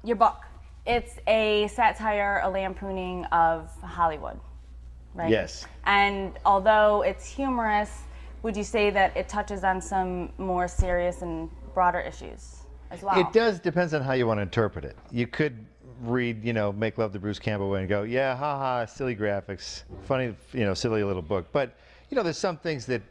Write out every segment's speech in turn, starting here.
Your book. It's a satire, a lampooning of Hollywood, right? Yes. And although it's humorous, would you say that it touches on some more serious and broader issues as well? It does, depends on how you want to interpret it. You could read, Make Love to Bruce Campbell and go, yeah, haha, silly graphics, funny, silly little book. But, there's some things that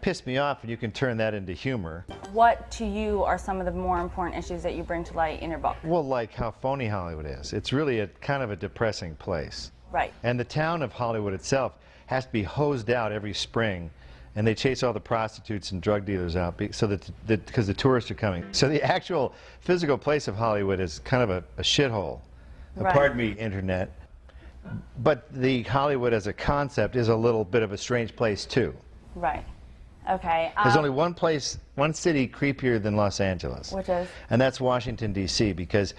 piss me off and you can turn that into humor. What to you are some of the more important issues that you bring to light in your book? Well, like how phony Hollywood is. It's really a kind of a depressing place. Right. And the town of Hollywood itself has to be hosed out every spring, and they chase all the prostitutes and drug dealers out so because the tourists are coming. So the actual physical place of Hollywood is kind of a shithole. Right. Pardon me, internet. But the Hollywood as a concept is a little bit of a strange place too. Right. Okay. There's only one city creepier than Los Angeles. Which is? And that's Washington, D.C., because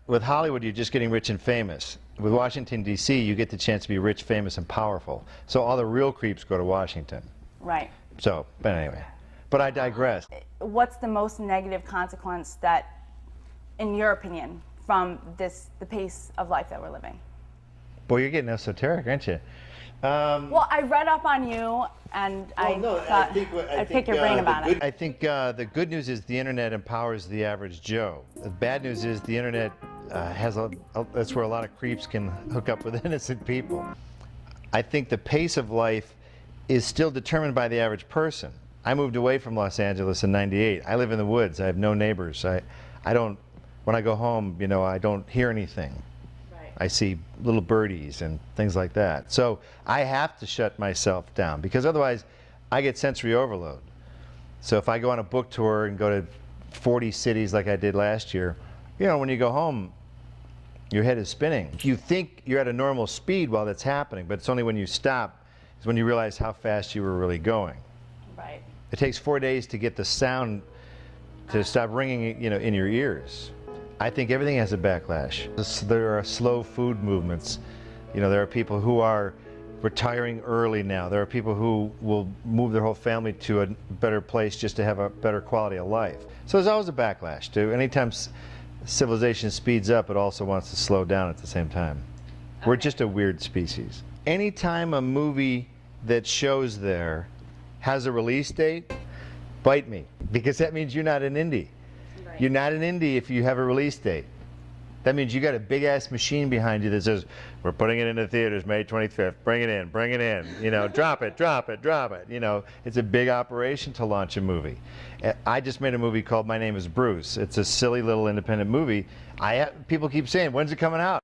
with Hollywood, you're just getting rich and famous. With Washington, D.C., you get the chance to be rich, famous, and powerful. So all the real creeps go to Washington. Right. So, but anyway. But I digress. What's the most negative consequence that, in your opinion, from the pace of life that we're living? Boy, you're getting esoteric, aren't you? Well, I read up on you, and I thought I'd pick your brain about it. I think the good news is the internet empowers the average Joe. The bad news is the internet that's where a lot of creeps can hook up with innocent people. I think the pace of life is still determined by the average person. I moved away from Los Angeles in '98. I live in the woods. I have no neighbors. I don't. When I go home, I don't hear anything. I see little birdies and things like that. So I have to shut myself down because otherwise I get sensory overload. So if I go on a book tour and go to 40 cities like I did last year, when you go home, your head is spinning. You think you're at a normal speed while that's happening, but it's only when you stop is when you realize how fast you were really going. Right. It takes 4 days to get the sound to stop ringing, in your ears. I think everything has a backlash. There are slow food movements. There are people who are retiring early now. There are people who will move their whole family to a better place just to have a better quality of life. So there's always a backlash too. Anytime civilization speeds up, it also wants to slow down at the same time. Okay. We're just a weird species. Anytime a movie that shows there has a release date, bite me, because that means you're not an indie. You're not an indie if you have a release date. That means you got a big-ass machine behind you that says, we're putting it into theaters May 25th, bring it in, drop it, drop it, drop it. It's a big operation to launch a movie. I just made a movie called My Name is Bruce. It's a silly little independent movie. People keep saying, when's it coming out?